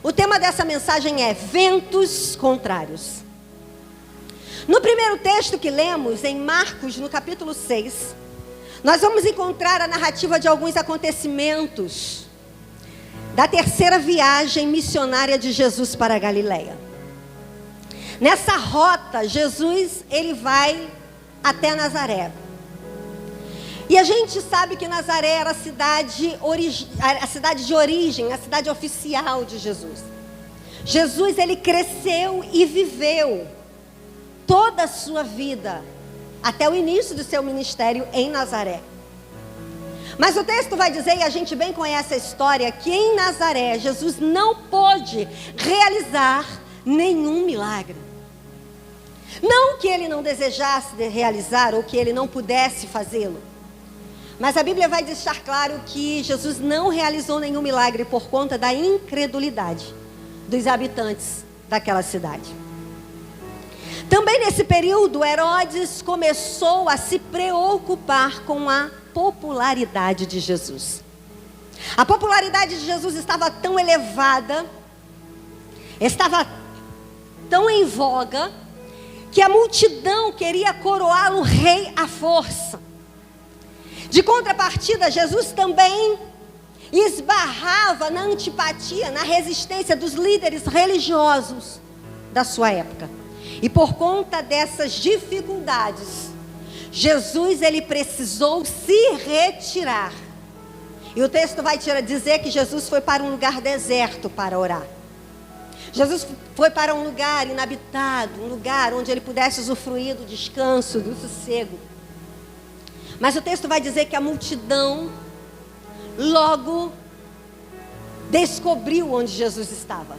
O tema dessa mensagem é ventos contrários. No primeiro texto que lemos, em Marcos, no capítulo 6, nós vamos encontrar a narrativa de alguns acontecimentos da terceira viagem missionária de Jesus para a Galileia. Nessa rota, Jesus, ele vai até Nazaré. E a gente sabe que Nazaré era a cidade de origem, a cidade oficial de Jesus. Jesus, ele cresceu e viveu toda a sua vida, até o início do seu ministério em Nazaré. Mas o texto vai dizer, e a gente bem conhece a história, que em Nazaré, Jesus não pôde realizar nenhum milagre. Não que ele não desejasse realizar, ou que ele não pudesse fazê-lo. Mas a Bíblia vai deixar claro que Jesus não realizou nenhum milagre por conta da incredulidade dos habitantes daquela cidade. Também nesse período, Herodes começou a se preocupar com a popularidade de Jesus. A popularidade de Jesus estava tão elevada, estava tão em voga, que a multidão queria coroá-lo rei à força. De contrapartida, Jesus também esbarrava na antipatia, na resistência dos líderes religiosos da sua época. E por conta dessas dificuldades, Jesus, ele precisou se retirar. E o texto vai dizer que Jesus foi para um lugar deserto para orar. Jesus foi para um lugar inabitado, um lugar onde ele pudesse usufruir do descanso, do sossego. Mas o texto vai dizer que a multidão logo descobriu onde Jesus estava.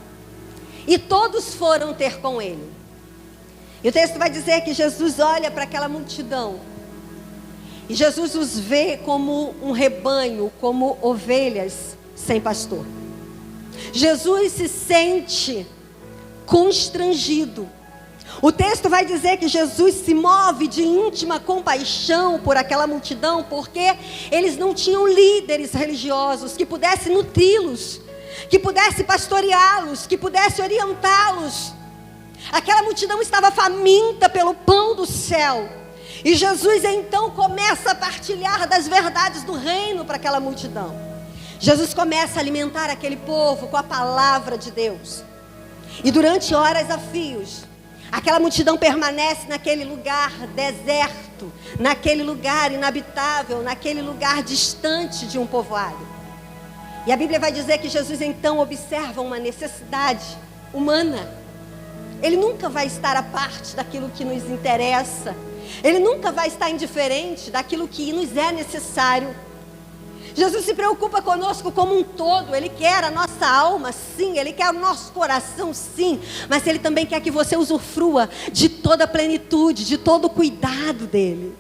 E todos foram ter com ele. E o texto vai dizer que Jesus olha para aquela multidão. E Jesus os vê como um rebanho, como ovelhas sem pastor. Jesus se sente constrangido. O texto vai dizer que Jesus se move de íntima compaixão por aquela multidão, porque eles não tinham líderes religiosos que pudessem nutri-los, que pudessem pastoreá-los, que pudessem orientá-los. Aquela multidão estava faminta pelo pão do céu. E Jesus então começa a partilhar das verdades do reino para aquela multidão. Jesus começa a alimentar aquele povo com a palavra de Deus. E durante horas a fios, aquela multidão permanece naquele lugar deserto, naquele lugar inabitável, naquele lugar distante de um povoado. E a Bíblia vai dizer que Jesus então observa uma necessidade humana. Ele nunca vai estar à parte daquilo que nos interessa. Ele nunca vai estar indiferente daquilo que nos é necessário. Jesus se preocupa conosco como um todo. Ele quer a nossa alma, sim. Ele quer o nosso coração, sim. Mas Ele também quer que você usufrua de toda a plenitude, de todo o cuidado dEle.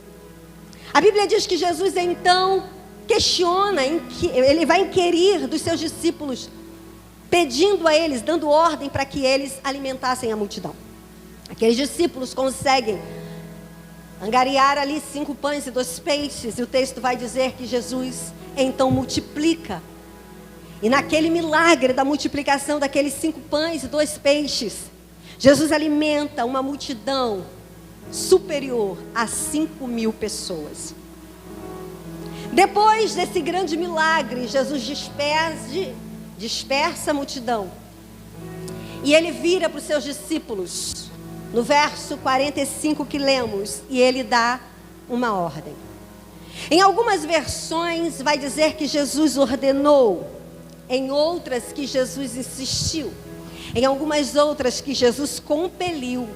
A Bíblia diz que Jesus então questiona, Ele vai inquirir dos seus discípulos, pedindo a eles, dando ordem para que eles alimentassem a multidão. Aqueles discípulos conseguem angariar ali 5 pães e 2 peixes. E o texto vai dizer que Jesus então multiplica. E naquele milagre da multiplicação daqueles 5 pães e 2 peixes, Jesus alimenta uma multidão superior a 5.000 pessoas. Depois desse grande milagre, Jesus dispersa a multidão. E ele vira para os seus discípulos, no verso 45 que lemos, e ele dá uma ordem. Em algumas versões vai dizer que Jesus ordenou, em outras que Jesus insistiu, em algumas outras que Jesus compeliu.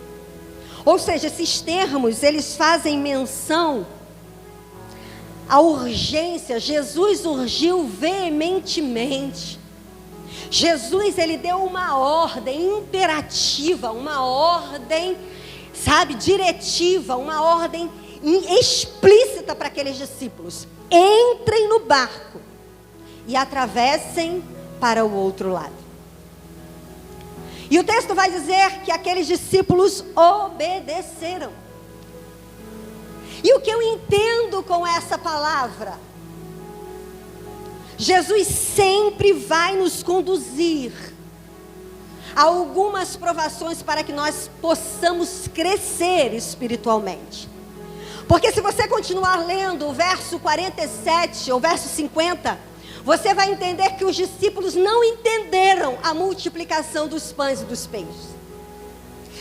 Ou seja, esses termos, eles fazem menção à urgência. Jesus urgiu veementemente. Jesus, ele deu uma ordem imperativa, uma ordem, diretiva, uma ordem explícita para aqueles discípulos: entrem no barco e atravessem para o outro lado. E o texto vai dizer que aqueles discípulos obedeceram. E o que eu entendo com essa palavra? Jesus sempre vai nos conduzir algumas provações para que nós possamos crescer espiritualmente. Porque se você continuar lendo o verso 47 ou verso 50, você vai entender que os discípulos não entenderam a multiplicação dos pães e dos peixes.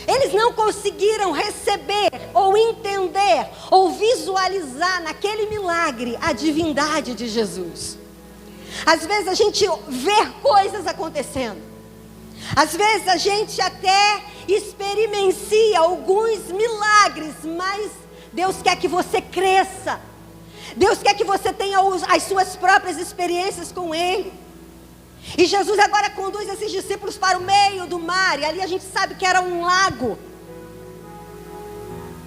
Eles não conseguiram receber, ou entender, ou visualizar naquele milagre a divindade de Jesus. Às vezes a gente vê coisas acontecendo. Às vezes a gente até experiencia alguns milagres, mas Deus quer que você cresça. Deus quer que você tenha as suas próprias experiências com Ele. E Jesus agora conduz esses discípulos para o meio do mar. E ali a gente sabe que era um lago.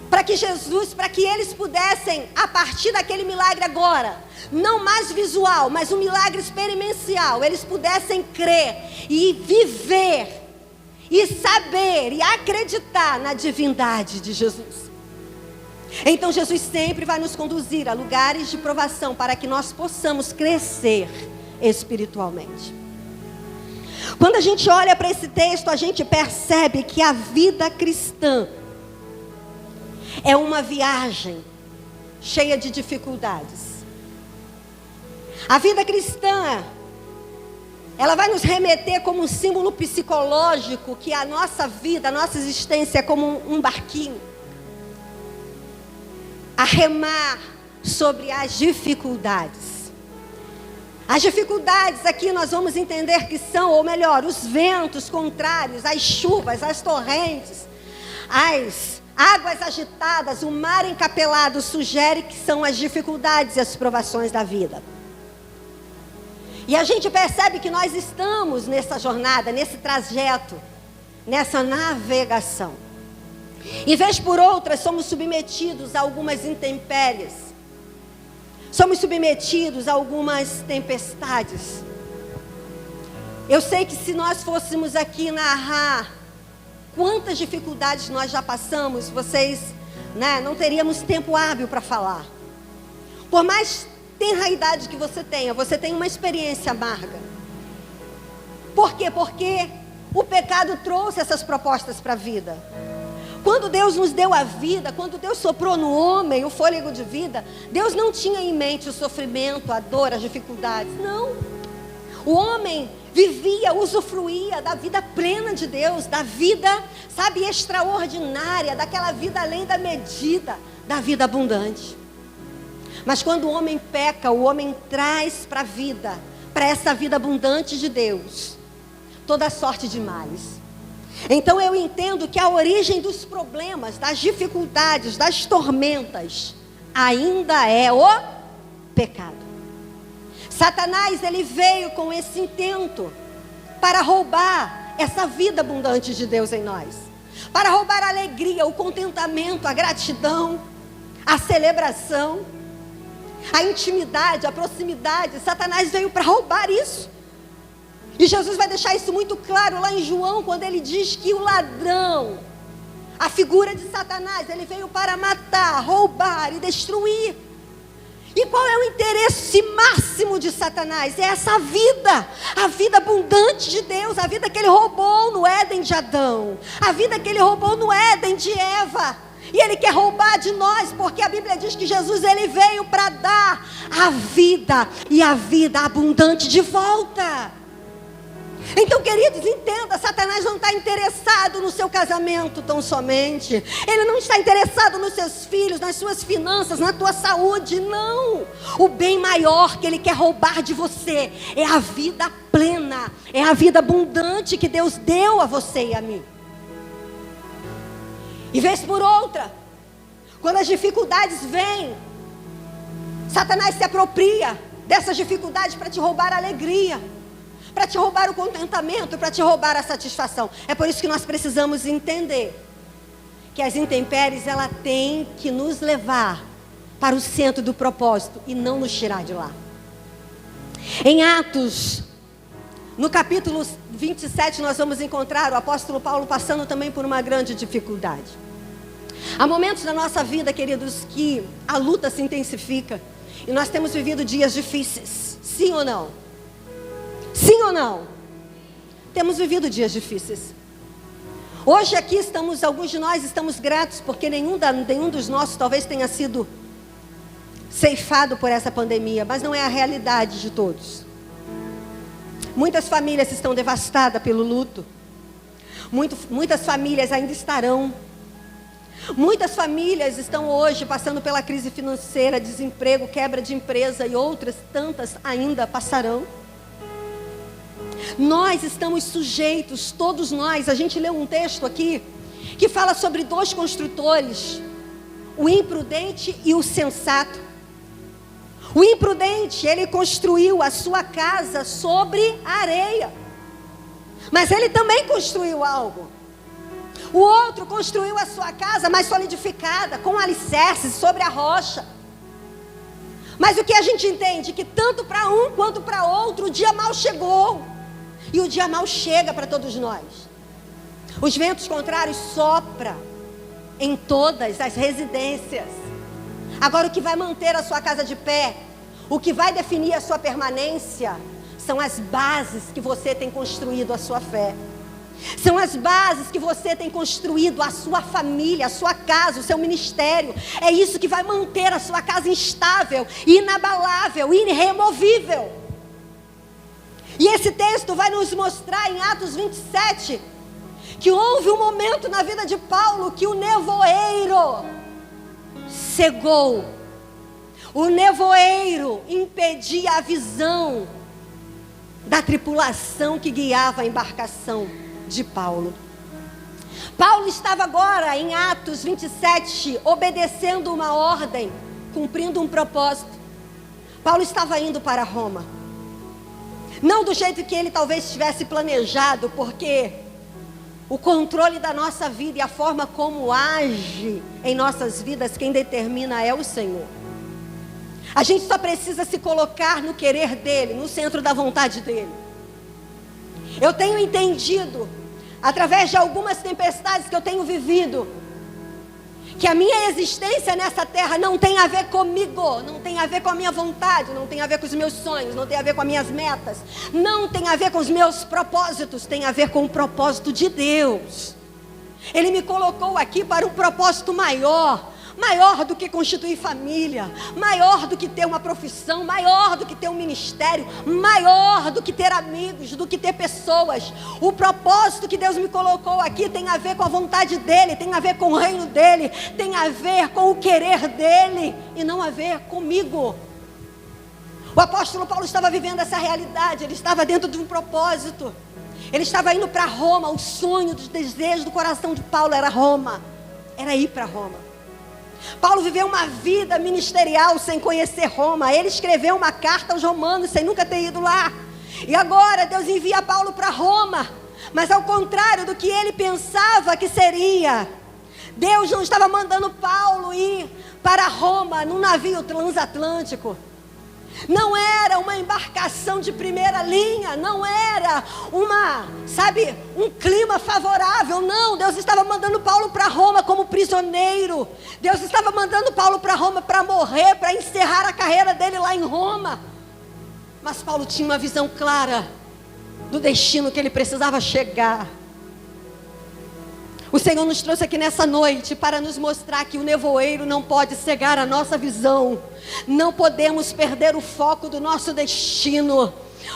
Para que eles pudessem, a partir daquele milagre agora, não mais visual, mas um milagre experiencial, eles pudessem crer e viver, e saber, e acreditar na divindade de Jesus. Então Jesus sempre vai nos conduzir a lugares de provação para que nós possamos crescer espiritualmente. Quando a gente olha para esse texto, a gente percebe que a vida cristã é uma viagem cheia de dificuldades. A vida cristã, ela vai nos remeter como um símbolo psicológico que a nossa vida, a nossa existência é como um barquinho a remar sobre as dificuldades. As dificuldades aqui nós vamos entender que são, ou melhor, os ventos contrários, as chuvas, as torrentes, as águas agitadas, o mar encapelado sugere que são as dificuldades e as provações da vida. E a gente percebe que nós estamos nessa jornada, nesse trajeto, nessa navegação. E vez por outra somos submetidos a algumas intempéries. Somos submetidos a algumas tempestades. Eu sei que se nós fôssemos aqui narrar quantas dificuldades nós já passamos, vocês, não teríamos tempo hábil para falar. Por mais tenra idade que você tem uma experiência amarga. Por quê? Porque o pecado trouxe essas propostas para a vida. Quando Deus nos deu a vida, quando Deus soprou no homem o fôlego de vida, Deus não tinha em mente o sofrimento, a dor, as dificuldades. Não. O homem vivia, usufruía da vida plena de Deus, da vida, extraordinária, daquela vida além da medida, da vida abundante. Mas quando o homem peca, o homem traz para a vida, para essa vida abundante de Deus, toda sorte de males. Então eu entendo que a origem dos problemas, das dificuldades, das tormentas, ainda é o pecado. Satanás, ele veio com esse intento para roubar essa vida abundante de Deus em nós. Para roubar a alegria, o contentamento, a gratidão, a celebração, a intimidade, a proximidade. Satanás veio para roubar isso. E Jesus vai deixar isso muito claro lá em João, quando ele diz que o ladrão, a figura de Satanás, ele veio para matar, roubar e destruir. E qual é o interesse máximo de Satanás? É essa vida, a vida abundante de Deus, a vida que ele roubou no Éden de Adão, a vida que ele roubou no Éden de Eva. E ele quer roubar de nós, porque a Bíblia diz que Jesus, ele veio para dar a vida, e a vida abundante de volta. Então, queridos, entenda, Satanás não está interessado no seu casamento tão somente. Ele não está interessado nos seus filhos, nas suas finanças, na tua saúde, não. O bem maior que ele quer roubar de você é a vida plena, é a vida abundante que Deus deu a você e a mim. E vez por outra, quando as dificuldades vêm, Satanás se apropria dessas dificuldades para te roubar a alegria, para te roubar o contentamento, para te roubar a satisfação. É por isso que nós precisamos entender que as intempéries, ela tem que nos levar para o centro do propósito e não nos tirar de lá. Em Atos, no capítulo 27, nós vamos encontrar o apóstolo Paulo passando também por uma grande dificuldade. Há momentos da nossa vida, queridos, que a luta se intensifica e nós temos vivido dias difíceis. Sim ou não? Sim ou não? Temos vivido dias difíceis. Hoje aqui alguns de nós estamos gratos, porque nenhum dos nossos talvez tenha sido ceifado por essa pandemia, mas não é a realidade de todos. Muitas famílias estão devastadas pelo luto. Muitas famílias ainda estarão. Muitas famílias estão hoje passando pela crise financeira, desemprego, quebra de empresa, e outras tantas ainda passarão. Nós estamos sujeitos, todos nós. A gente leu um texto aqui que fala sobre 2 construtores, o imprudente e o sensato. O imprudente, ele construiu a sua casa sobre a areia, mas ele também construiu algo. O outro construiu a sua casa mais solidificada, com alicerces sobre a rocha. Mas o que a gente entende? Que tanto para um quanto para outro, o dia mau chegou. E o dia mau chega para todos nós. Os ventos contrários sopram em todas as residências. Agora, o que vai manter a sua casa de pé, o que vai definir a sua permanência, são as bases que você tem construído a sua fé. São as bases que você tem construído a sua família, a sua casa, o seu ministério. É isso que vai manter a sua casa instável, inabalável, irremovível. E esse texto vai nos mostrar em Atos 27, que houve um momento na vida de Paulo que o nevoeiro cegou. O nevoeiro impedia a visão da tripulação que guiava a embarcação de Paulo. Paulo estava agora em Atos 27, obedecendo uma ordem, cumprindo um propósito. Paulo estava indo para Roma. Não do jeito que ele talvez tivesse planejado, porque o controle da nossa vida e a forma como age em nossas vidas, quem determina é o Senhor. A gente só precisa se colocar no querer dEle, no centro da vontade dEle. Eu tenho entendido, através de algumas tempestades que eu tenho vivido, que a minha existência nessa terra não tem a ver comigo, não tem a ver com a minha vontade, não tem a ver com os meus sonhos, não tem a ver com as minhas metas, não tem a ver com os meus propósitos, tem a ver com o propósito de Deus. Ele me colocou aqui para um propósito maior do que constituir família, maior do que ter uma profissão, maior do que ter um ministério, maior do que ter amigos, do que ter pessoas. O propósito que Deus me colocou aqui tem a ver com a vontade dEle, tem a ver com o reino dEle, tem a ver com o querer dEle, e não a ver comigo. O apóstolo Paulo estava vivendo essa realidade, ele estava dentro de um propósito, ele estava indo para Roma. O sonho, dos desejos do coração de Paulo era Roma, era ir para Roma. Paulo viveu uma vida ministerial sem conhecer Roma. Ele escreveu uma carta aos romanos sem nunca ter ido lá. E agora Deus envia Paulo para Roma, mas ao contrário do que ele pensava que seria. Deus não estava mandando Paulo ir para Roma num navio transatlântico. Não era uma embarcação de primeira linha, não era um clima favorável, não. Deus estava mandando Paulo para Roma como prisioneiro. Deus estava mandando Paulo para Roma para morrer, para encerrar a carreira dele lá em Roma. Mas Paulo tinha uma visão clara do destino que ele precisava chegar. O Senhor nos trouxe aqui nessa noite para nos mostrar que o nevoeiro não pode cegar a nossa visão. Não podemos perder o foco do nosso destino.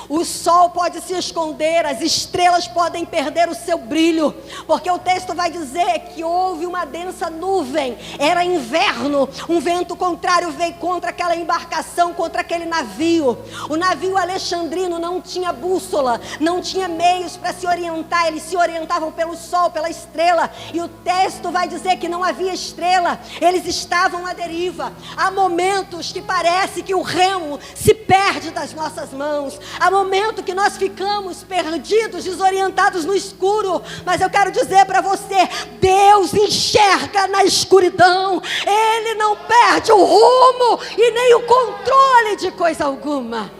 O sol pode se esconder, as estrelas podem perder o seu brilho, porque o texto vai dizer que houve uma densa nuvem, era inverno, um vento contrário veio contra aquela embarcação, contra aquele navio. O navio alexandrino não tinha bússola, não tinha meios para se orientar, eles se orientavam pelo sol, pela estrela, e o texto vai dizer que não havia estrela, eles estavam à deriva. Há momentos que parece que o remo se perde das nossas mãos, há momento que nós ficamos perdidos, desorientados no escuro, mas eu quero dizer para você, Deus enxerga na escuridão, Ele não perde o rumo e nem o controle de coisa alguma.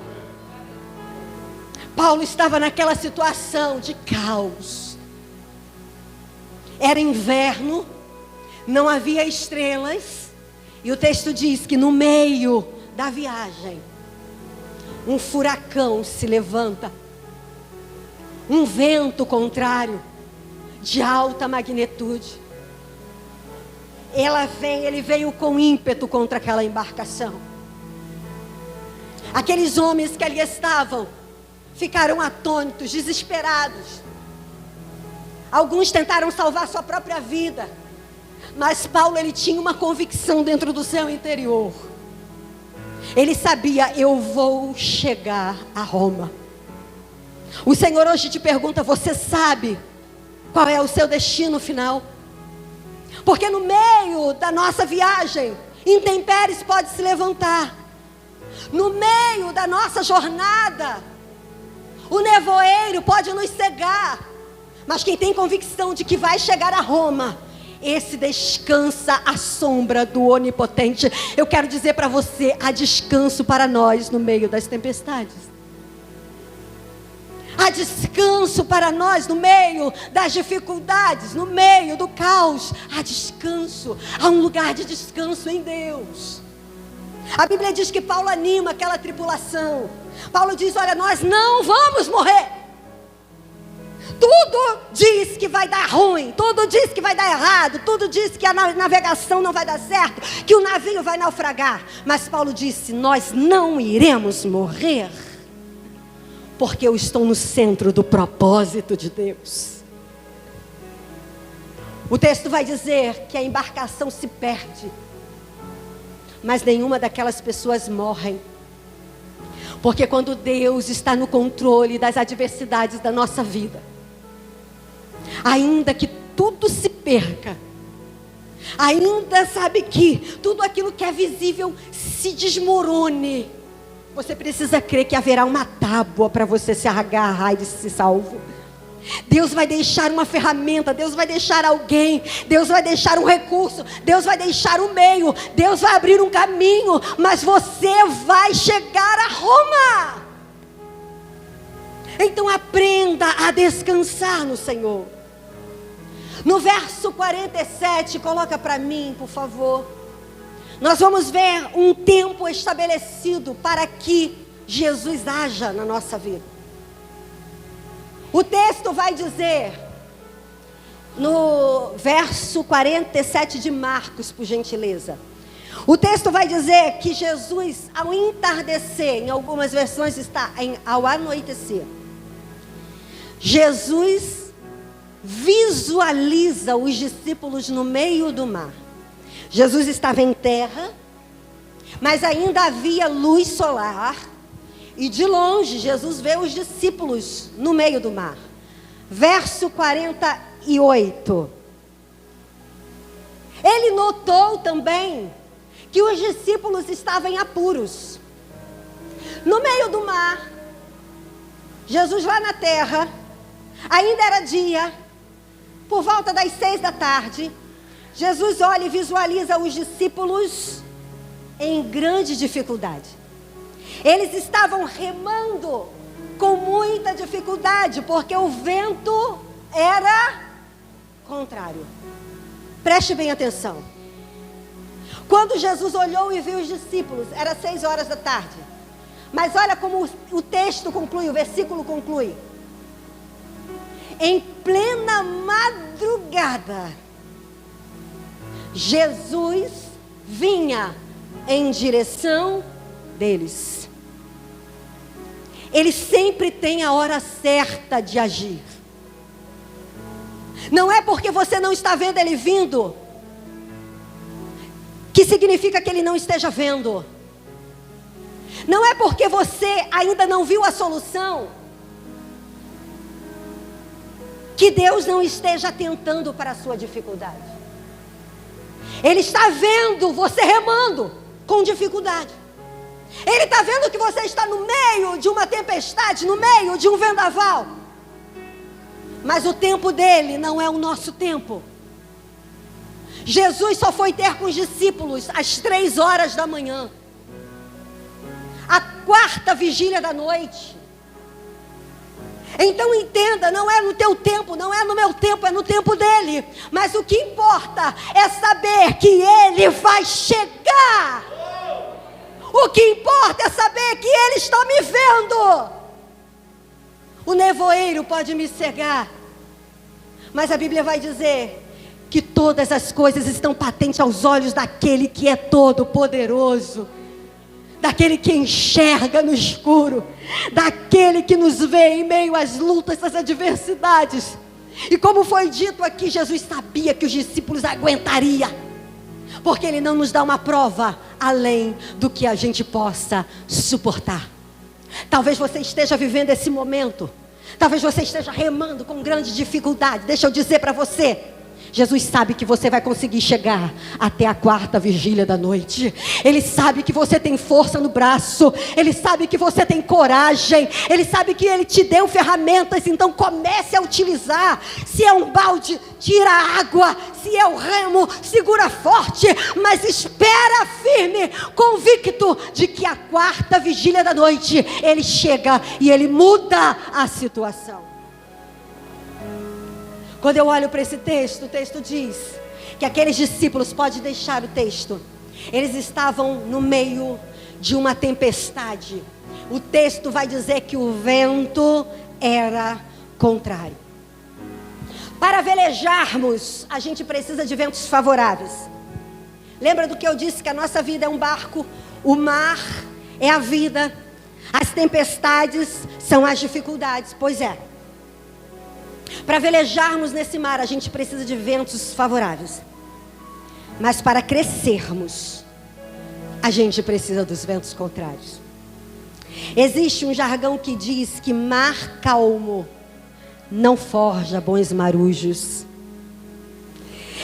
Paulo estava naquela situação de caos, era inverno, não havia estrelas, e o texto diz que no meio da viagem, um furacão se levanta. um vento contrário, de alta magnitude. Ele veio com ímpeto contra aquela embarcação. Aqueles homens que ali estavam, ficaram atônitos, desesperados. Alguns tentaram salvar sua própria vida. Mas Paulo, ele tinha uma convicção dentro do seu interior. Ele sabia: eu vou chegar a Roma. O Senhor hoje te pergunta: você sabe qual é o seu destino final? Porque no meio da nossa viagem, intempéries pode se levantar. No meio da nossa jornada, o nevoeiro pode nos cegar. Mas quem tem convicção de que vai chegar a Roma, esse descansa à sombra do Onipotente. Eu quero dizer para você: há descanso para nós no meio das tempestades. Há descanso para nós no meio das dificuldades, no meio do caos. Há descanso, há um lugar de descanso em Deus. A Bíblia diz que Paulo anima aquela tripulação. Paulo diz: olha, nós não vamos morrer. Tudo diz que vai dar ruim, tudo diz que vai dar errado, tudo diz que a navegação não vai dar certo, que o navio vai naufragar. Mas Paulo disse: nós não iremos morrer, porque eu estou no centro do propósito de Deus. O texto vai dizer que a embarcação se perde, mas nenhuma daquelas pessoas morrem. Porque quando Deus está no controle das adversidades da nossa vida, ainda que tudo se perca, ainda sabe que tudo aquilo que é visível se desmorone, você precisa crer que haverá uma tábua para você se agarrar e se salvo. Deus vai deixar uma ferramenta, Deus vai deixar alguém, Deus vai deixar um recurso, Deus vai deixar um meio, Deus vai abrir um caminho, mas você vai chegar a Roma. Então aprenda a descansar no Senhor. No verso 47, coloca para mim, por favor. Nós vamos ver um tempo estabelecido para que Jesus haja na nossa vida. O texto vai dizer, no verso 47 de Marcos, por gentileza. O texto vai dizer que Jesus, ao entardecer, em algumas versões está ao anoitecer, Jesus visualiza os discípulos no meio do mar. Jesus estava em terra, mas ainda havia luz solar. E de longe, Jesus vê os discípulos no meio do mar. Verso 48. Ele notou também que os discípulos estavam em apuros. No meio do mar, Jesus lá na terra, ainda era dia, por volta das 6 da tarde, Jesus olha e visualiza os discípulos em grande dificuldade. Eles estavam remando com muita dificuldade, porque o vento era contrário. Preste bem atenção. Quando Jesus olhou e viu os discípulos, era 6 horas da tarde. Mas olha como o texto conclui, o versículo conclui. Em plena madrugada, Jesus vinha em direção deles. Ele sempre tem a hora certa de agir. Não é porque você não está vendo ele vindo, que significa que ele não esteja vendo. Não é porque você ainda não viu a solução, que Deus não esteja atentando para a sua dificuldade. Ele está vendo você remando com dificuldade. Ele está vendo que você está no meio de uma tempestade, no meio de um vendaval. Mas o tempo dele não é o nosso tempo. Jesus só foi ter com os discípulos às 3 horas da manhã. A 4ª vigília da noite. Então entenda, não é no teu tempo, não é no meu tempo, é no tempo dele. Mas o que importa é saber que ele vai chegar. O que importa é saber que ele está me vendo. o nevoeiro pode me cegar, mas a Bíblia vai dizer que todas as coisas estão patentes aos olhos daquele que é todo poderoso, daquele que enxerga no escuro, daquele que nos vê em meio às lutas, às adversidades. E como foi dito aqui, Jesus sabia que os discípulos aguentariam, porque Ele não nos dá uma prova além do que a gente possa suportar. Talvez você esteja vivendo esse momento, talvez você esteja remando com grande dificuldade. Deixa eu dizer para você, Jesus sabe que você vai conseguir chegar até a 4ª vigília da noite. Ele sabe que você tem força no braço. Ele sabe que você tem coragem. Ele sabe que Ele te deu ferramentas. Então comece a utilizar. Se é um balde, tira a água. Se é o remo, segura forte. Mas espera firme, convicto de que a 4ª vigília da noite Ele chega e Ele muda a situação. Quando eu olho para esse texto, o texto diz que aqueles discípulos, pode deixar o texto, eles estavam no meio de uma tempestade. O texto vai dizer que o vento era contrário. Para velejarmos, a gente precisa de ventos favoráveis. Lembra do que eu disse, que a nossa vida é um barco? O mar é a vida, as tempestades são as dificuldades. Pois é. Para velejarmos nesse mar, a gente precisa de ventos favoráveis. Mas para crescermos, a gente precisa dos ventos contrários. Existe um jargão que diz que mar calmo não forja bons marujos.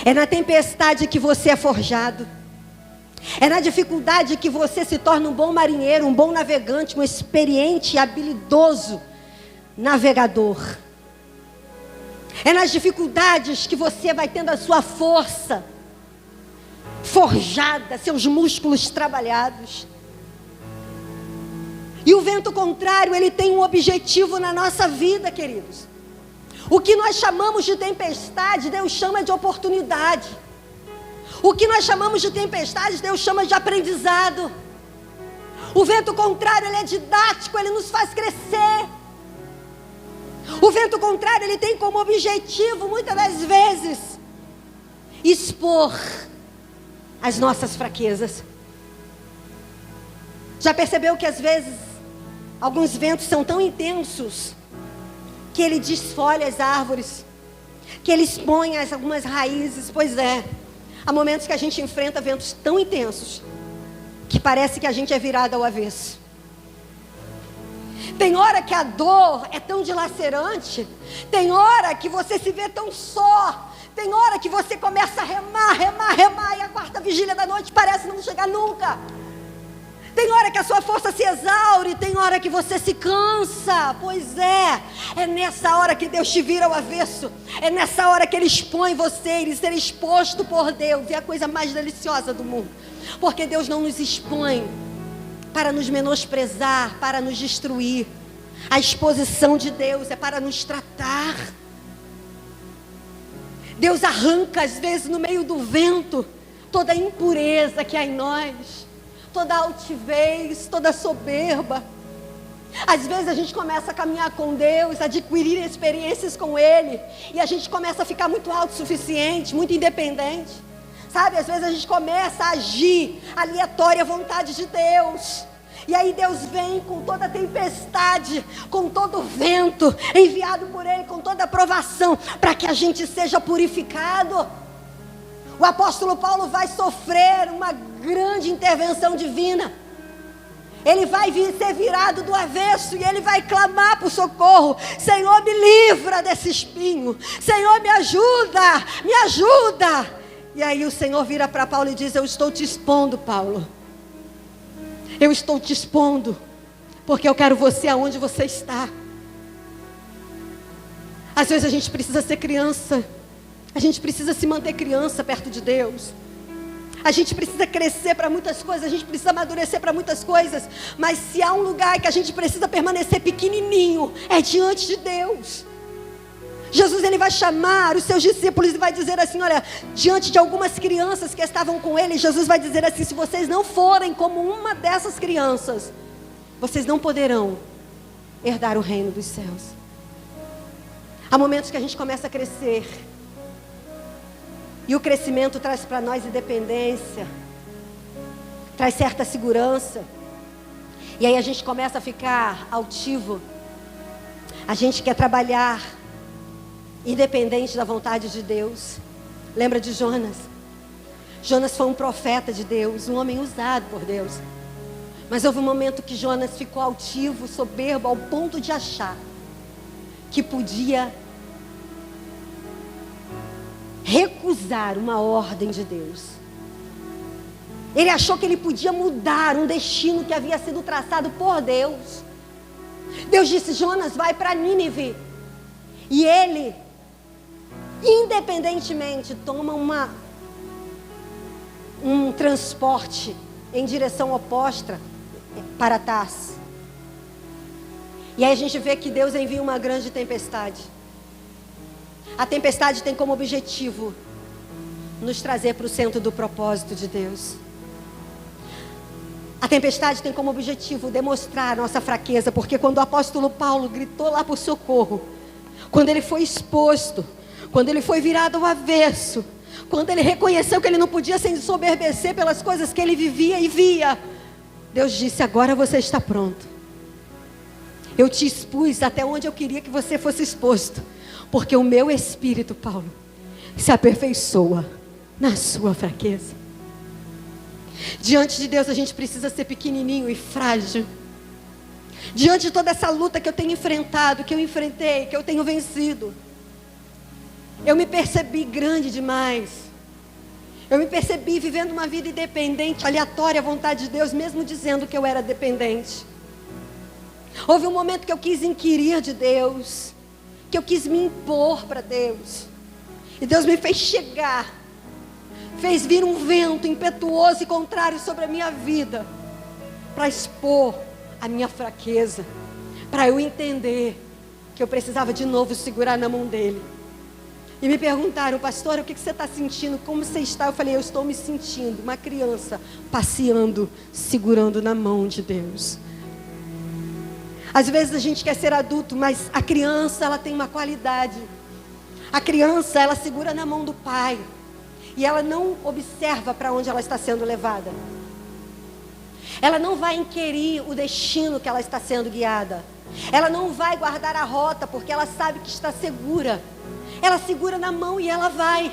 É na tempestade que você é forjado. É na dificuldade que você se torna um bom marinheiro, um bom navegante, um experiente e habilidoso navegador. É nas dificuldades que você vai tendo a sua força forjada, seus músculos trabalhados. E o vento contrário, ele tem um objetivo na nossa vida, queridos. O que nós chamamos de tempestade, Deus chama de oportunidade. O que nós chamamos de tempestade, Deus chama de aprendizado. O vento contrário, ele é didático, ele nos faz crescer. O vento contrário, ele tem como objetivo, muitas das vezes, expor as nossas fraquezas. Já percebeu que às vezes, alguns ventos são tão intensos, que ele desfolha as árvores, que ele expõe algumas raízes? Pois é, há momentos que a gente enfrenta ventos tão intensos, que parece que a gente é virado ao avesso. Tem hora que a dor é tão dilacerante. Tem hora que você se vê tão só. Tem hora que você começa a remar. E a 4ª vigília da noite parece não chegar nunca. Tem hora que a sua força se exaure. Tem hora que você se cansa. Pois é. É nessa hora que Deus te vira ao avesso. É nessa hora que Ele expõe você. E ser exposto por Deus é a coisa mais deliciosa do mundo. Porque Deus não nos expõe para nos menosprezar, para nos destruir. A exposição de Deus é para nos tratar. Deus arranca às vezes no meio do vento toda a impureza que há em nós, toda a altivez, toda a soberba. Às vezes a gente começa a caminhar com Deus, adquirir experiências com Ele, e a gente começa a ficar muito autossuficiente, muito independente. Sabe, às vezes a gente começa a agir aleatória à vontade de Deus. E aí Deus vem com toda a tempestade, com todo o vento, enviado por Ele, com toda a provação, para que a gente seja purificado. O apóstolo Paulo vai sofrer uma grande intervenção divina. Ele vai ser virado do avesso e ele vai clamar por socorro. Senhor, me livra desse espinho. Senhor, me ajuda, me ajuda. E aí o Senhor vira para Paulo e diz: eu estou te expondo, Paulo. Eu estou te expondo, porque eu quero você aonde você está. Às vezes a gente precisa ser criança. A gente precisa se manter criança perto de Deus. A gente precisa crescer para muitas coisas. A gente precisa amadurecer para muitas coisas. Mas se há um lugar que a gente precisa permanecer pequenininho, é diante de Deus. Jesus, ele vai chamar os seus discípulos e vai dizer assim, olha, diante de algumas crianças que estavam com ele, Jesus vai dizer assim: se vocês não forem como uma dessas crianças, vocês não poderão herdar o reino dos céus. Há momentos que a gente começa a crescer. E o crescimento traz para nós independência. Traz certa segurança. E aí a gente começa a ficar altivo. A gente quer trabalhar independente da vontade de Deus. Lembra de Jonas? Jonas foi um profeta de Deus, um homem usado por Deus. Mas houve um momento que Jonas ficou altivo, soberbo, ao ponto de achar que podia recusar uma ordem de Deus. Ele achou que ele podia mudar um destino que havia sido traçado por Deus. Deus disse: Jonas, vai para Nínive. E ele, independentemente, toma um transporte em direção oposta para Tars. E aí a gente vê que Deus envia uma grande tempestade. A tempestade tem como objetivo nos trazer para o centro do propósito de Deus. A tempestade tem como objetivo demonstrar a nossa fraqueza, porque quando o apóstolo Paulo gritou lá por socorro, quando ele foi exposto, quando ele foi virado ao avesso, quando ele reconheceu que ele não podia se ensoberbecer pelas coisas que ele vivia e via, Deus disse: agora você está pronto. Eu te expus até onde eu queria que você fosse exposto, porque o meu espírito, Paulo, se aperfeiçoa na sua fraqueza. Diante de Deus a gente precisa ser pequenininho e frágil. Diante de toda essa luta que eu tenho enfrentado, que eu enfrentei, que eu tenho vencido, eu me percebi grande demais. Eu me percebi vivendo uma vida independente, aleatória à vontade de Deus, mesmo dizendo que eu era dependente. Houve um momento que eu quis inquirir de Deus, que eu quis me impor para Deus. E Deus me fez chegar, fez vir um vento impetuoso e contrário sobre a minha vida, para expor a minha fraqueza, para eu entender que eu precisava de novo segurar na mão dele. E me perguntaram: pastor, o que você está sentindo? Como você está? Eu falei: eu estou me sentindo uma criança passeando, segurando na mão de Deus. Às vezes a gente quer ser adulto, mas a criança, ela tem uma qualidade. A criança, ela segura na mão do pai. E ela não observa para onde ela está sendo levada. Ela não vai inquirir o destino que ela está sendo guiada. Ela não vai guardar a rota, porque ela sabe que está segura. Ela segura na mão e ela vai.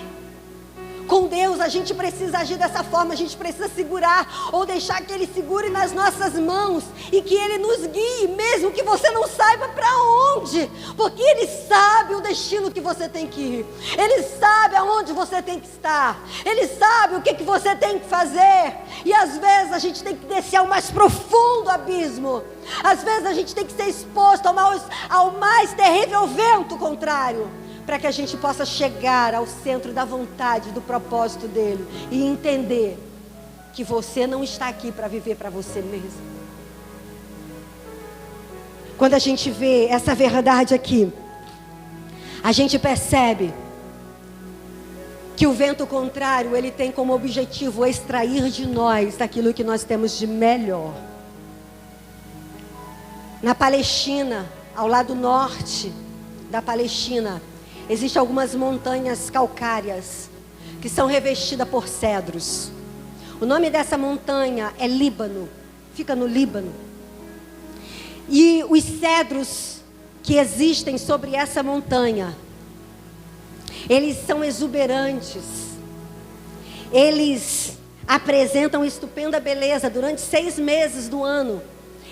Com Deus a gente precisa agir dessa forma. A gente precisa segurar, ou deixar que Ele segure nas nossas mãos e que Ele nos guie, mesmo que você não saiba para onde, porque Ele sabe o destino que você tem que ir. Ele sabe aonde você tem que estar. Ele sabe o que você tem que fazer. E às vezes a gente tem que descer ao mais profundo abismo. Às vezes a gente tem que ser exposto ao mais terrível vento contrário, para que a gente possa chegar ao centro da vontade, do propósito dele, e entender que você não está aqui para viver para você mesmo. Quando a gente vê essa verdade aqui, a gente percebe que o vento contrário, ele tem como objetivo extrair de nós daquilo que nós temos de melhor. Na Palestina, ao lado norte da Palestina, existem algumas montanhas calcárias que são revestidas por cedros. O nome dessa montanha é Líbano, fica no Líbano. E os cedros que existem sobre essa montanha, eles são exuberantes. Eles apresentam estupenda beleza durante 6 meses do ano.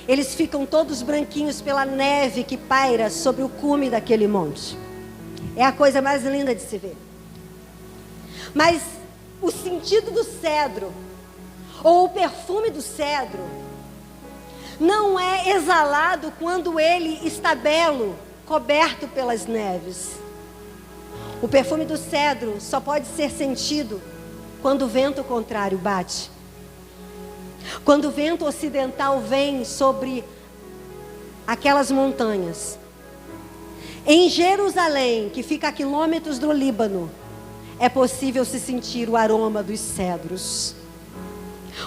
Eles ficam todos branquinhos pela neve que paira sobre o cume daquele monte. É a coisa mais linda de se ver. Mas o sentido do cedro, ou o perfume do cedro, não é exalado quando ele está belo, coberto pelas neves. O perfume do cedro só pode ser sentido quando o vento contrário bate. Quando o vento ocidental vem sobre aquelas montanhas. Em Jerusalém, que fica a quilômetros do Líbano, é possível se sentir o aroma dos cedros.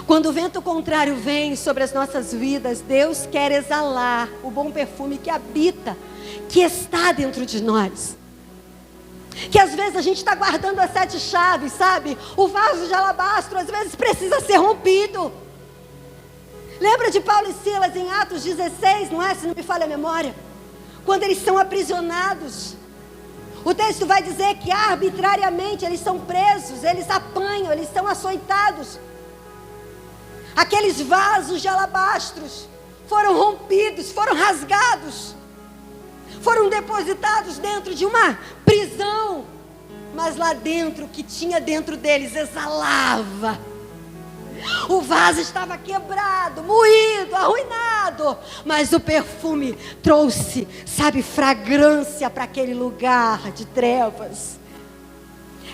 Quando o vento contrário vem sobre as nossas vidas, Deus quer exalar o bom perfume que habita, que está dentro de nós. Que às vezes a gente está guardando as 7 chaves, sabe? O vaso de alabastro às vezes precisa ser rompido. Lembra de Paulo e Silas em Atos 16, não é? Se não me falha a memória. Quando eles são aprisionados. O texto vai dizer que arbitrariamente eles são presos, eles apanham, eles são açoitados. Aqueles vasos de alabastros foram rompidos, foram rasgados. Foram depositados dentro de uma prisão. Mas lá dentro, o que tinha dentro deles exalava. O vaso estava quebrado, moído, arruinado. Mas o perfume trouxe, sabe, fragrância para aquele lugar de trevas.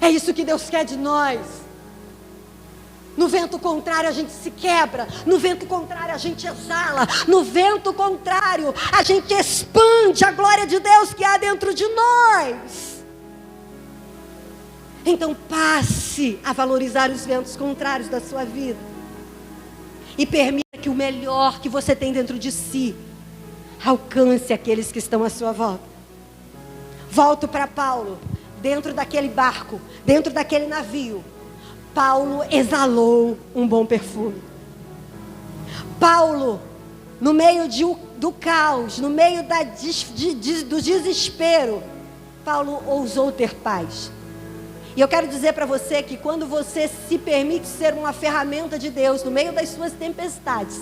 É isso que Deus quer de nós. No vento contrário a gente se quebra. No vento contrário a gente exala. No vento contrário a gente expande a glória de Deus que há dentro de nós. Então passe a valorizar os ventos contrários da sua vida. E permita que o melhor que você tem dentro de si alcance aqueles que estão à sua volta. Volto para Paulo. Dentro daquele barco, dentro daquele navio, Paulo exalou um bom perfume. Paulo, no meio do caos, no meio do desespero, Paulo ousou ter paz. E eu quero dizer para você que quando você se permite ser uma ferramenta de Deus no meio das suas tempestades,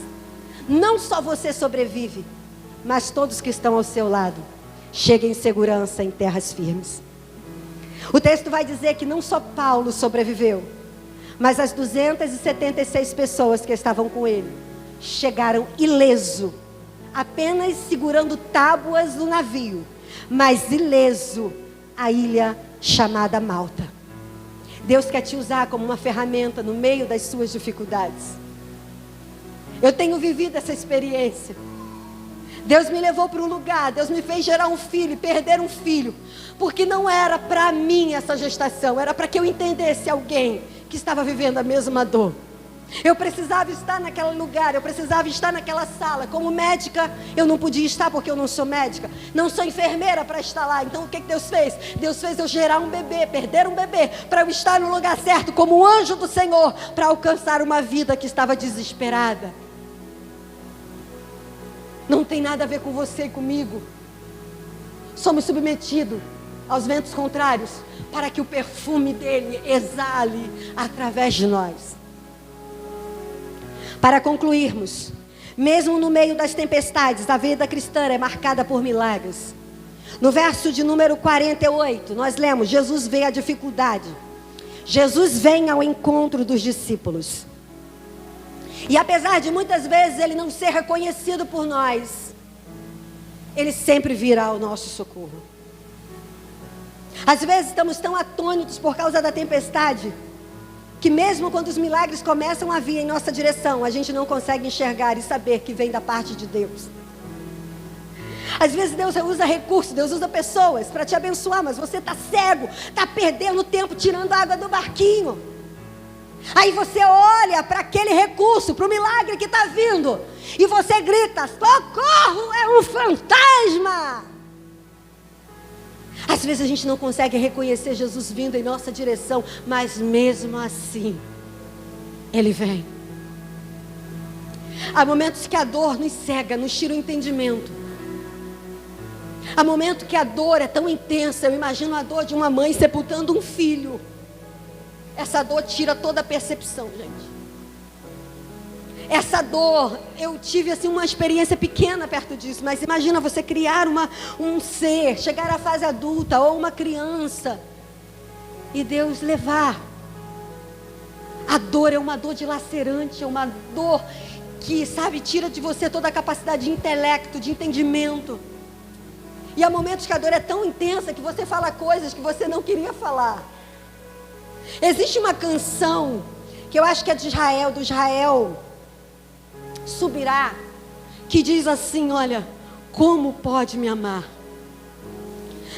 não só você sobrevive, mas todos que estão ao seu lado chegam em segurança em terras firmes. O texto vai dizer que não só Paulo sobreviveu, mas as 276 pessoas que estavam com ele chegaram ileso, apenas segurando tábuas do navio, mas ileso à ilha chamada Malta. Deus quer te usar como uma ferramenta no meio das suas dificuldades. Eu tenho vivido essa experiência. Deus me levou para um lugar, Deus me fez gerar um filho, perder um filho, porque não era para mim essa gestação, era para que eu entendesse alguém que estava vivendo a mesma dor. Eu precisava estar naquele lugar, eu precisava estar naquela sala. Como médica, eu não podia estar porque eu não sou médica, não sou enfermeira para estar lá. Então o que Deus fez? Deus fez eu gerar um bebê, perder um bebê, para eu estar no lugar certo, como um anjo do Senhor, para alcançar uma vida que estava desesperada. Não tem nada a ver com você e comigo. Somos submetidos aos ventos contrários para que o perfume dele exale através de nós. Para concluirmos, mesmo no meio das tempestades, a vida cristã é marcada por milagres. No verso de número 48, nós lemos: Jesus vê a dificuldade. Jesus vem ao encontro dos discípulos. E apesar de muitas vezes ele não ser reconhecido por nós, ele sempre virá ao nosso socorro. Às vezes estamos tão atônitos por causa da tempestade, que mesmo quando os milagres começam a vir em nossa direção, a gente não consegue enxergar e saber que vem da parte de Deus. Às vezes Deus usa recursos, Deus usa pessoas para te abençoar, mas você está cego, está perdendo tempo tirando a água do barquinho. Aí você olha para aquele recurso, para o milagre que está vindo, e você grita: socorro, é um fantasma! Às vezes a gente não consegue reconhecer Jesus vindo em nossa direção, mas mesmo assim, Ele vem. Há momentos que a dor nos cega, nos tira o entendimento. Há momentos que a dor é tão intensa, eu imagino a dor de uma mãe sepultando um filho. Essa dor tira toda a percepção, gente. Essa dor, eu tive assim uma experiência pequena perto disso, mas imagina você criar um ser, chegar à fase adulta, ou uma criança, e Deus levar. A dor é uma dor dilacerante, é uma dor que, sabe, tira de você toda a capacidade de intelecto, de entendimento. E há momentos que a dor é tão intensa que você fala coisas que você não queria falar. Existe uma canção que eu acho que é de Israel, do Israel Subirá, que diz assim: olha, como pode me amar,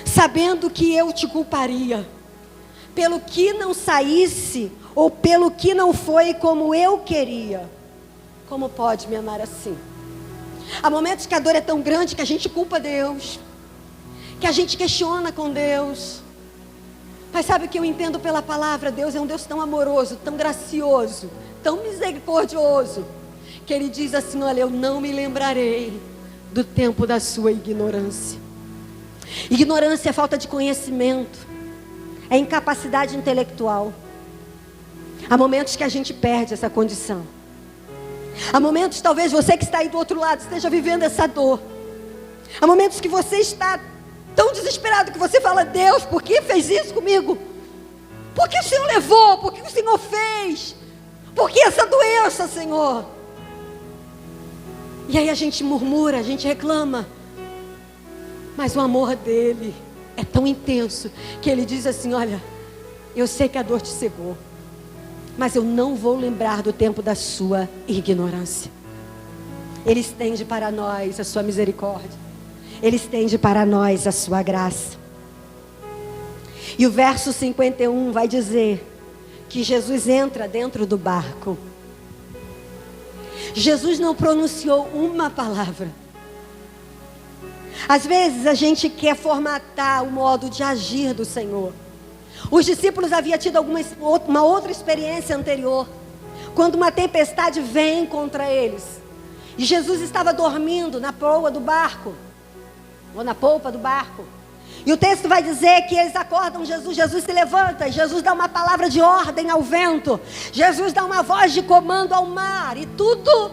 sabendo que eu te culparia, pelo que não saísse, ou pelo que não foi como eu queria. Como pode me amar assim? Há momentos que a dor é tão grande que a gente culpa Deus, que a gente questiona com Deus. Mas sabe o que eu entendo pela palavra? Deus é um Deus tão amoroso, tão gracioso, tão misericordioso, que Ele diz assim: olha, eu não me lembrarei do tempo da sua ignorância. Ignorância é falta de conhecimento, é incapacidade intelectual. Há momentos que a gente perde essa condição. Há momentos, talvez você que está aí do outro lado esteja vivendo essa dor. Há momentos que você está tão desesperado que você fala: Deus, por que fez isso comigo? Por que o Senhor levou? Por que o Senhor fez? Por que essa doença, Senhor? E aí a gente murmura, a gente reclama. Mas o amor dele é tão intenso que ele diz assim: olha, eu sei que a dor te cegou, mas eu não vou lembrar do tempo da sua ignorância. Ele estende para nós a sua misericórdia. Ele estende para nós a sua graça. E o verso 51 vai dizer que Jesus entra dentro do barco. Jesus não pronunciou uma palavra. Às vezes a gente quer formatar o modo de agir do Senhor. Os discípulos haviam tido uma outra experiência anterior, quando uma tempestade vem contra eles. E Jesus estava dormindo na proa do barco, ou na polpa do barco. E o texto vai dizer que eles acordam Jesus. Jesus se levanta, Jesus dá uma palavra de ordem ao vento. Jesus dá uma voz de comando ao mar. E tudo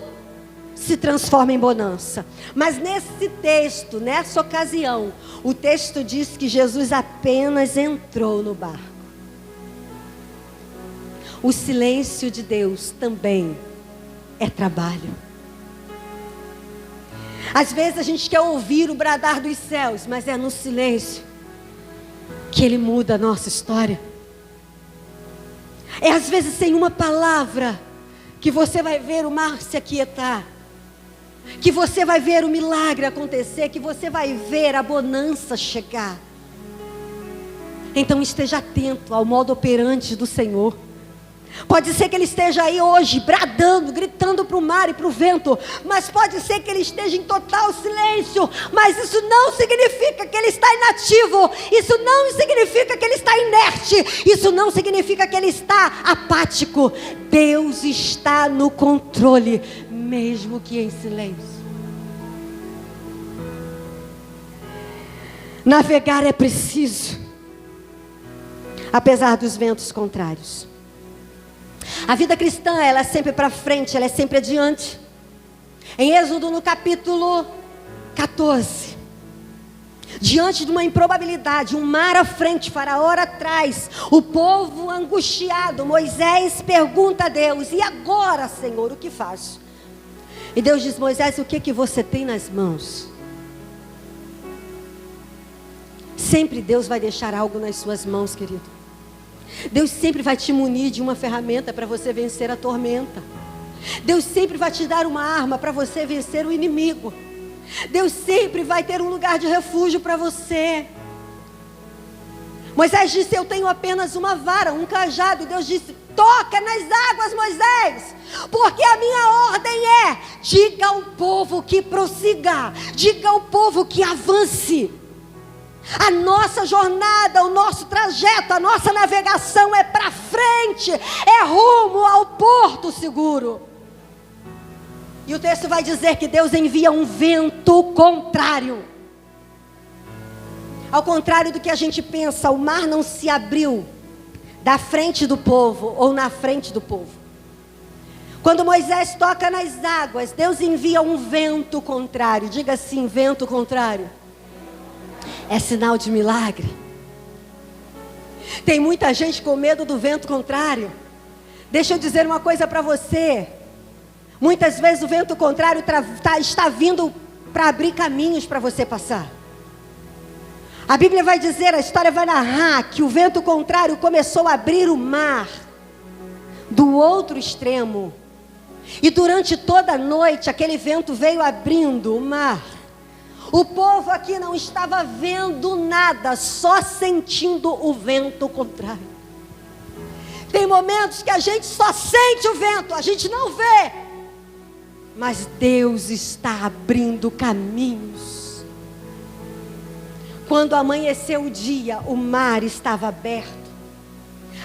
se transforma em bonança. Mas nesse texto, nessa ocasião, o texto diz que Jesus apenas entrou no barco. O silêncio de Deus também é trabalho. Às vezes a gente quer ouvir o bradar dos céus, mas é no silêncio que Ele muda a nossa história. É às vezes sem uma palavra que você vai ver o mar se aquietar, que você vai ver o milagre acontecer, que você vai ver a bonança chegar. Então esteja atento ao modo operante do Senhor. Pode ser que Ele esteja aí hoje bradando, gritando para o mar e para o vento, mas pode ser que Ele esteja em total silêncio. Mas isso não significa que Ele está inativo, isso não significa que Ele está inerte, isso não significa que Ele está apático. Deus está no controle, mesmo que em silêncio. Navegar é preciso, apesar dos ventos contrários. A vida cristã, ela é sempre para frente, ela é sempre adiante. Em Êxodo, no capítulo 14, diante de uma improbabilidade, um mar à frente, Faraó atrás, o povo angustiado, Moisés pergunta a Deus: e agora, Senhor, o que faço? E Deus diz: Moisés, o que você tem nas mãos? Sempre Deus vai deixar algo nas suas mãos, querido. Deus sempre vai te munir de uma ferramenta para você vencer a tormenta. Deus sempre vai te dar uma arma para você vencer o inimigo. Deus sempre vai ter um lugar de refúgio para você. Moisés disse: eu tenho apenas uma vara, um cajado. E Deus disse: toca nas águas, Moisés, porque a minha ordem é: diga ao povo que prossiga, diga ao povo que avance. A nossa jornada, o nosso trajeto, a nossa navegação é para frente, é rumo ao porto seguro. E o texto vai dizer que Deus envia um vento contrário. Ao contrário do que a gente pensa, o mar não se abriu da frente do povo ou na frente do povo. Quando Moisés toca nas águas, Deus envia um vento contrário. Diga assim: vento contrário. É sinal de milagre. Tem muita gente com medo do vento contrário. Deixa eu dizer uma coisa para você. Muitas vezes o vento contrário está vindo para abrir caminhos para você passar. A Bíblia vai dizer, a história vai narrar que o vento contrário começou a abrir o mar do outro extremo. E durante toda a noite aquele vento veio abrindo o mar. O povo aqui não estava vendo nada, só sentindo o vento contrário. Tem momentos que a gente só sente o vento, a gente não vê. Mas Deus está abrindo caminhos. Quando amanheceu o dia, o mar estava aberto.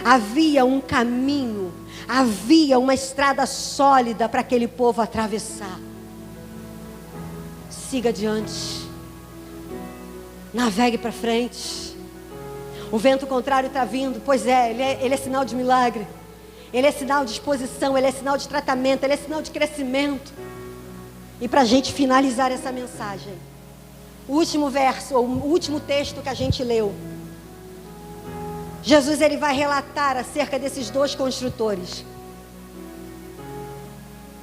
Havia um caminho, havia uma estrada sólida para aquele povo atravessar. Siga adiante. Navegue para frente. O vento contrário está vindo. Pois é, ele é sinal de milagre. Ele é sinal de exposição, ele é sinal de tratamento, ele é sinal de crescimento. E para a gente finalizar essa mensagem, o último verso, ou o último texto que a gente leu, Jesus ele vai relatar acerca desses dois construtores.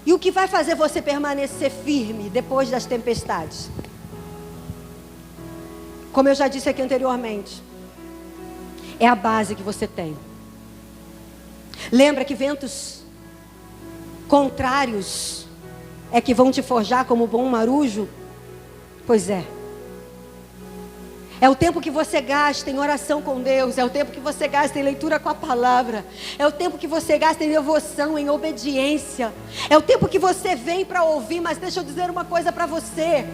E o que vai fazer você permanecer firme depois das tempestades? Como eu já disse aqui anteriormente, é a base que você tem. Lembra que ventos contrários é que vão te forjar como bom marujo? Pois é. É o tempo que você gasta em oração com Deus. É o tempo que você gasta em leitura com a palavra. É o tempo que você gasta em devoção, em obediência. É o tempo que você vem para ouvir. Mas deixa eu dizer uma coisa para você.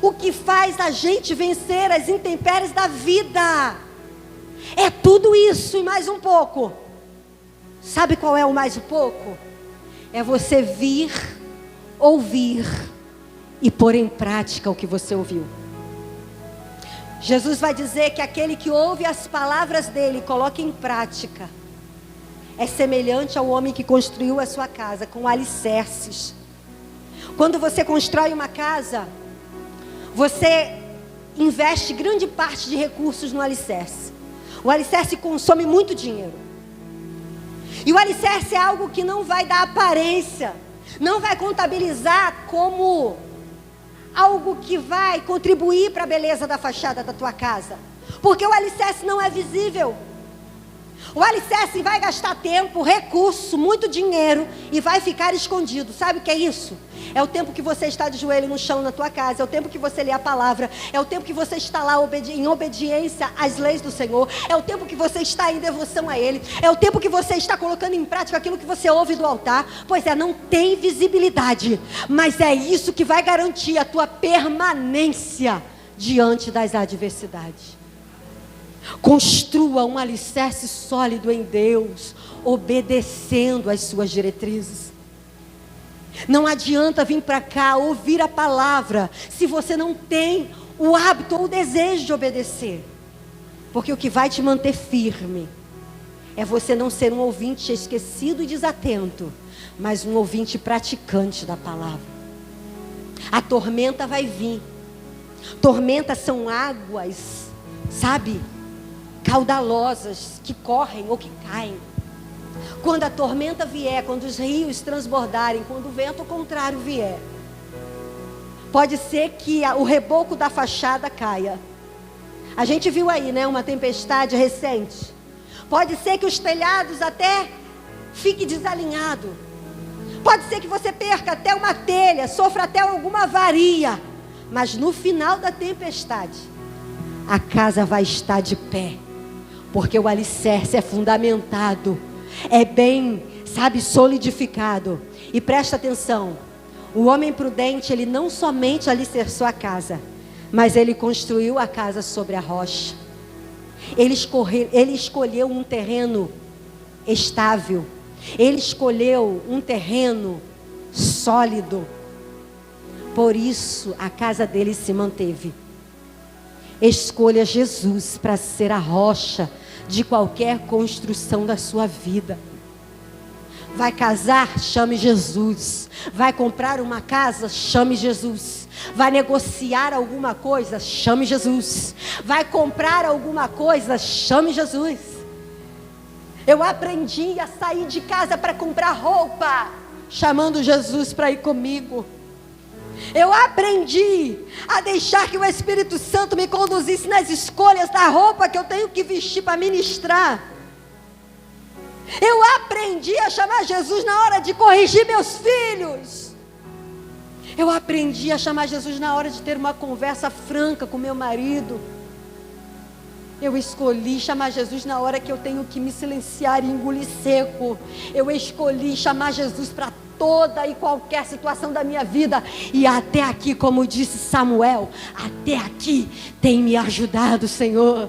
O que faz a gente vencer as intempéries da vida é tudo isso e mais um pouco. Sabe qual é o mais um pouco? É você vir, ouvir e pôr em prática o que você ouviu. Jesus vai dizer que aquele que ouve as palavras dele e coloca em prática é semelhante ao homem que construiu a sua casa com alicerces. Quando você constrói uma casa, você investe grande parte de recursos no alicerce. O alicerce consome muito dinheiro. E o alicerce é algo que não vai dar aparência, não vai contabilizar como algo que vai contribuir para a beleza da fachada da tua casa. Porque o alicerce não é visível. O alicerce vai gastar tempo, recurso, muito dinheiro e vai ficar escondido. Sabe o que é isso? É o tempo que você está de joelho no chão na tua casa. É o tempo que você lê a palavra. É o tempo que você está lá em obediência às leis do Senhor. É o tempo que você está em devoção a Ele. É o tempo que você está colocando em prática aquilo que você ouve do altar. Pois é, não tem visibilidade. Mas é isso que vai garantir a tua permanência diante das adversidades. Construa um alicerce sólido em Deus, obedecendo às suas diretrizes. Não adianta vir para cá, ouvir a palavra, se você não tem o hábito ou o desejo de obedecer. Porque o que vai te manter firme é você não ser um ouvinte esquecido e desatento, mas um ouvinte praticante da palavra. A tormenta vai vir. Tormentas são águas, sabe, caudalosas, que correm ou que caem. Quando a tormenta vier, quando os rios transbordarem, quando o vento contrário vier, pode ser que o reboco da fachada caia. A gente viu aí, né, uma tempestade recente. Pode ser que os telhados até fiquem desalinhados. Pode ser que você perca até uma telha, sofra até alguma avaria. Mas no final da tempestade, a casa vai estar de pé. Porque o alicerce é fundamentado, é bem, sabe, solidificado. E presta atenção, o homem prudente, ele não somente alicerçou a casa, mas ele construiu a casa sobre a rocha. Ele escolheu um terreno estável, ele escolheu um terreno sólido. Por isso a casa dele se manteve. Escolha Jesus para ser a rocha de qualquer construção da sua vida. Vai casar? Chame Jesus. Vai comprar uma casa? Chame Jesus. Vai negociar alguma coisa? Chame Jesus. Vai comprar alguma coisa? Chame Jesus. Eu aprendi a sair de casa para comprar roupa, chamando Jesus para ir comigo. Eu aprendi a deixar que o Espírito Santo me conduzisse nas escolhas da roupa que eu tenho que vestir para ministrar. Eu aprendi a chamar Jesus na hora de corrigir meus filhos. Eu aprendi a chamar Jesus na hora de ter uma conversa franca com meu marido. Eu escolhi chamar Jesus na hora que eu tenho que me silenciar e engolir seco. Eu escolhi chamar Jesus para toda e qualquer situação da minha vida. E até aqui, como disse Samuel, até aqui tem me ajudado, Senhor.